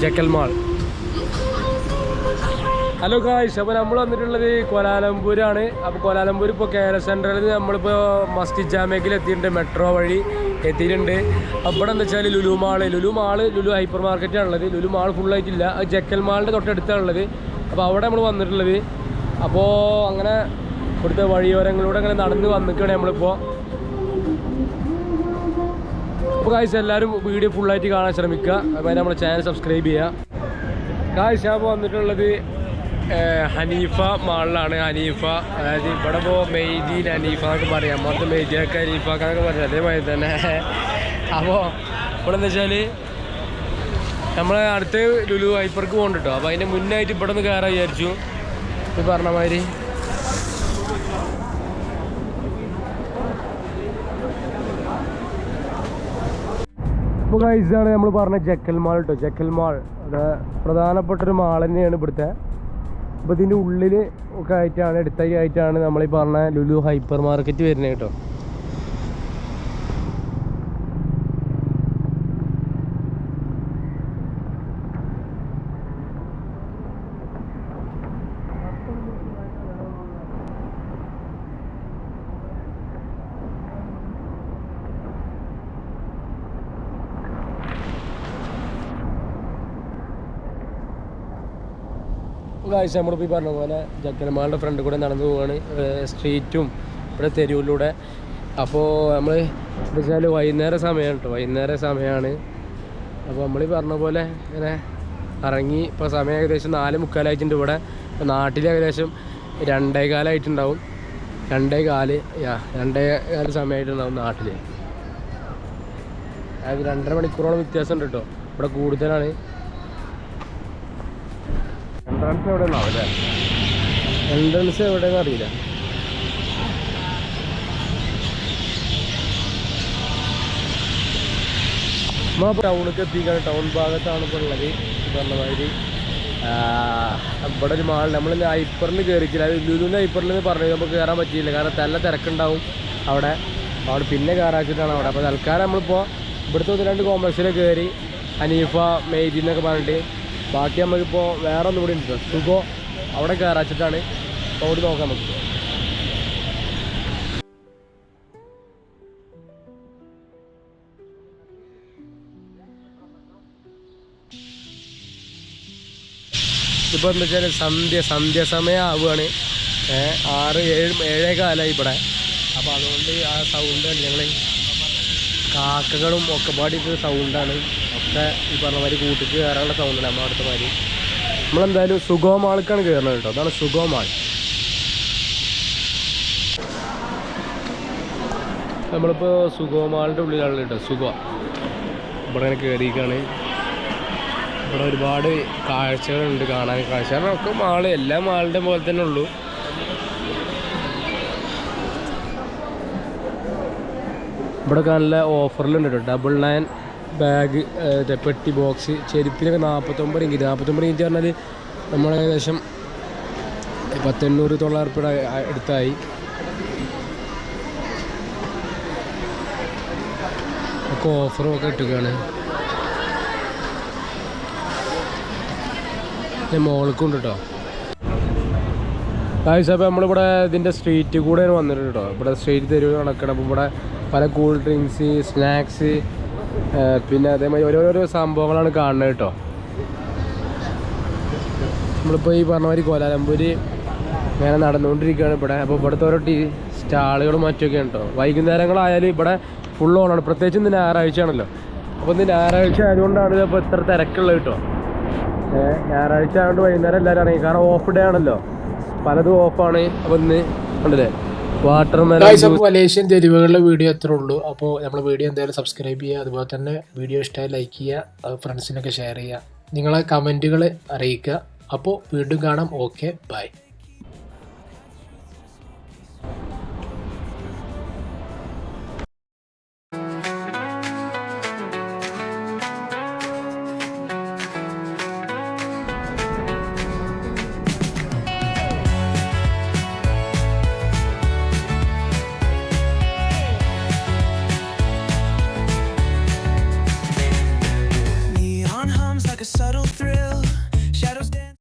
ജക്കൽ mall. Hello guys, അപ്പോൾ നമ്മൾ വന്നിട്ടുള്ളത് കോലാലംപൂരാണ്. അപ്പോൾ കോലാലംപൂർ ഇപ്പോൾ കേരള സെൻട്രലിൽ നിന്ന് നമ്മളിപ്പോൾ മസ്ജിദ് ജാമിയയിൽ എത്തിയിട്ടുണ്ട്, മെട്രോ വഴി എത്തിയിട്ടുണ്ട്. അവിടെ എന്താ വെച്ചാൽ ലുലു മാൾ ലുലു ഹൈപ്പർ മാർക്കറ്റാണുള്ളത്. ലുലു മാൾ ഫുള്ളായിട്ടില്ല, അത് ജക്കൽ മാളിൻ്റെ തൊട്ടടുത്താണുള്ളത്. അപ്പോൾ അവിടെ നമ്മൾ വന്നിട്ടുള്ളത്. അപ്പോൾ അങ്ങനെ ഇവിടുത്തെ വഴിയോരങ്ങളിലൂടെ അങ്ങനെ നടന്ന് വന്നിട്ടാണ് നമ്മളിപ്പോൾ. അപ്പോൾ ഗായ്സ് എല്ലാവരും വീഡിയോ ഫുള്ളായിട്ട് കാണാൻ ശ്രമിക്കുക. അതുപോലെ നമ്മുടെ ചാനൽ സബ്സ്ക്രൈബ് ചെയ്യുക. ഗായ്സ് ഞാൻ ഇപ്പോൾ വന്നിട്ടുള്ളത് ഹനീഫ മാളിലാണ്. ഹനീഫ, അതായത് ഇവിടെ ഇപ്പോൾ മെയ്ദീൻ ഹനീഫ എന്നൊക്കെ പറയാം, മൊത്തം മെയ്ദീനൊക്കെ ഹനീഫാക്കാന്നൊക്കെ പറയാം, അതേമാതിരി തന്നെ. അപ്പോൾ ഇവിടെ എന്താ വെച്ചാൽ നമ്മൾ അടുത്ത് ലുലു ഹൈപ്പർക്ക് പോകുന്നുണ്ട് കേട്ടോ. അപ്പോൾ അതിൻ്റെ മുന്നായിട്ട് ഇവിടെ ഒന്ന് കയറാൻ വിചാരിച്ചു. ഇത് പറഞ്ഞ മാതിരി ഇപ്പോൾ ഗൈസാണ് നമ്മൾ പറഞ്ഞ ജക്കൽ മാൾ കേട്ടോ. ജക്കൽ മാൾ അത് പ്രധാനപ്പെട്ടൊരു മാൾ തന്നെയാണ് ഇവിടുത്തെ. അപ്പോൾ ഇതിൻ്റെ ഉള്ളിൽ ഒക്കെ ആയിട്ടാണ്, അടുത്തായിട്ടാണ് നമ്മളീ പറഞ്ഞ ലുലു ഹൈപ്പർ മാർക്കറ്റ് വരുന്നത് കേട്ടോ. ഗായ്സ് നമ്മളിപ്പോൾ ഈ പറഞ്ഞ പോലെ ജക്കൽമാളിൻ്റെ ഫ്രണ്ട് കൂടെ നടന്നു പോവുകയാണ്, സ്ട്രീറ്റും ഇവിടെ തെരുവിലൂടെ. അപ്പോൾ നമ്മൾ എന്താ വെച്ചാൽ വൈകുന്നേരം സമയമാണ് കേട്ടോ, വൈകുന്നേരം സമയമാണ്. അപ്പോൾ നമ്മൾ ഈ പറഞ്ഞ പോലെ ഇങ്ങനെ ഇറങ്ങി. ഇപ്പോൾ സമയം ഏകദേശം 4:45 ഇവിടെ. ഇപ്പോൾ നാട്ടിൽ ഏകദേശം 2:15 2:15 സമയമായിട്ടുണ്ടാവും നാട്ടിൽ. അതായത് 2.5 മണിക്കൂറോളം വ്യത്യാസമുണ്ട് കേട്ടോ. ഇവിടെ കൂടുതലാണ്. എൻട്രൻസ് എവിടെ നിന്നാവും അല്ലേ? എൻട്രൻസ് എവിടെയെന്ന് അറിയില്ല. നമ്മൾ ടൗണിലേക്ക് എത്തിക്കാണ്. ടൗൺ ഭാഗത്താണ് ഇപ്പോൾ ഉള്ളത്. പറഞ്ഞ മാതിരി ഇവിടെ ഒരു മാൾ. നമ്മൾ ഹൈപ്പറിൽ കയറിയിട്ടില്ല, അത് ലുലുവിൻ്റെ ഹൈപ്പറിൽ നിന്ന് പറഞ്ഞത് നമുക്ക് കയറാൻ പറ്റിയില്ല, കാരണം നല്ല തിരക്കുണ്ടാവും അവിടെ. പിന്നെ കയറാക്കിയിട്ടാണ് അവിടെ. അപ്പോൾ തൽക്കാലം നമ്മളിപ്പോൾ ഇവിടുത്തെ 1-2 കോംപ്ലക്സിൽ കയറി, ഹനീഫ, മെയ്ദി എന്നൊക്കെ പറഞ്ഞിട്ട്. ബാക്കി നമുക്കിപ്പോൾ വേറെ ഒന്നും കൂടി ഉണ്ട്, സുഖോ, അവിടെ കയറാച്ചിട്ടാണ്. അപ്പോൾ അവിടെ നോക്കാം നമുക്ക്. ഇപ്പോൾ എന്താ വെച്ചാൽ സന്ധ്യാസമയം ആവുകയാണ്. 6-7 ഇവിടെ. അപ്പോൾ അതുകൊണ്ട് ആ സൗണ്ട് ഞങ്ങൾ കാക്കകളും ഒക്കെ പാടിയിട്ട് സൗണ്ടാണ് ഒക്കെ ഈ പറഞ്ഞ മാതിരി കൂട്ടിക്ക് കയറാനുള്ള സൗണ്ടാണ്. നമ്മൾ അടുത്ത മാതിരി നമ്മളെന്തായാലും സുഖോ മാൾക്കാണ് കയറുന്നത് കേട്ടോ. അതാണ് സുഖോ മാൾ. നമ്മളിപ്പോൾ സുഖോ മാളിൻ്റെ ഉള്ളിലാണ് കേട്ടോ. സുഖോ ഇവിടെ ഇങ്ങനെ കയറിയിരിക്കുകയാണ്. ഇവിടെ ഒരുപാട് കാഴ്ചകളുണ്ട് കാണാൻ. കാഴ്ചകളൊക്കെ മാള് എല്ലാ മാളിൻ്റെ പോലെ തന്നെ ഉള്ളൂ. ഇവിടെ നല്ല ഓഫറിലുണ്ട് കേട്ടോ. 99 ബാഗ്, പെട്ടി ബോക്സ്, ചെരുപ്പിനൊക്കെ 49 ഇഞ്ച്. 49 ഇഞ്ച് പറഞ്ഞാൽ നമ്മൾ ഏകദേശം 800-900 അടുത്തായി. ഒക്കെ ഓഫറും ഒക്കെ ഇട്ടുകയാണ്. മോൾക്കും ഉണ്ട് കേട്ടോ. ഗായ്സ് അപ്പോൾ നമ്മളിവിടെ ഇതിൻ്റെ സ്ട്രീറ്റ് കൂടെയാണ് വന്നിട്ടുണ്ട് കേട്ടോ. ഇവിടെ സ്ട്രീറ്റ് തെരുവ് നടക്കണം. അപ്പോൾ ഇവിടെ പല കൂൾ ഡ്രിങ്ക്സ്, സ്നാക്സ്, പിന്നെ അതേമാതിരി ഓരോരോ സംഭവങ്ങളാണ് കാണുന്നത് കേട്ടോ. നമ്മളിപ്പോൾ ഈ പറഞ്ഞ മാതിരി കോലാലംപൂർ ഇങ്ങനെ നടന്നുകൊണ്ടിരിക്കുകയാണ് ഇവിടെ. അപ്പോൾ ഇവിടുത്തെ ഓരോ സ്റ്റാളുകളും മറ്റൊക്കെ ഉണ്ടോ. വൈകുന്നേരങ്ങളായാലും ഇവിടെ ഫുൾ ഓണാണ്. പ്രത്യേകിച്ച് ഇന്ന് ഞായറാഴ്ച ആണല്ലോ. അപ്പോൾ ഇന്ന് ഞായറാഴ്ച ആയതുകൊണ്ടാണ് ഇപ്പോൾ ഇത്ര തിരക്കുള്ളത് കേട്ടോ. ഞായറാഴ്ച ആയതുകൊണ്ട് വൈകുന്നേരം എല്ലാവരും ഇറങ്ങി, കാരണം ഓഫ് ഡേ ആണല്ലോ, പലതും ഓഫാണ്. അപ്പോൾ ഇന്ന് കണ്ടില്ലേ മലേഷ്യൻ തെരുവുകളിലെ വീഡിയോ അത്രേ ഉള്ളൂ. അപ്പോൾ നമ്മൾ വീഡിയോ എന്തായാലും സബ്സ്ക്രൈബ് ചെയ്യുക. അതുപോലെ തന്നെ വീഡിയോ ഇഷ്ടമായി ലൈക്ക് ചെയ്യുക, ഫ്രണ്ട്സിനൊക്കെ ഷെയർ ചെയ്യുക, നിങ്ങളെ കമൻറ്റുകൾ അറിയിക്കുക. അപ്പോൾ വീണ്ടും കാണാം. Okay, bye. like a subtle thrill.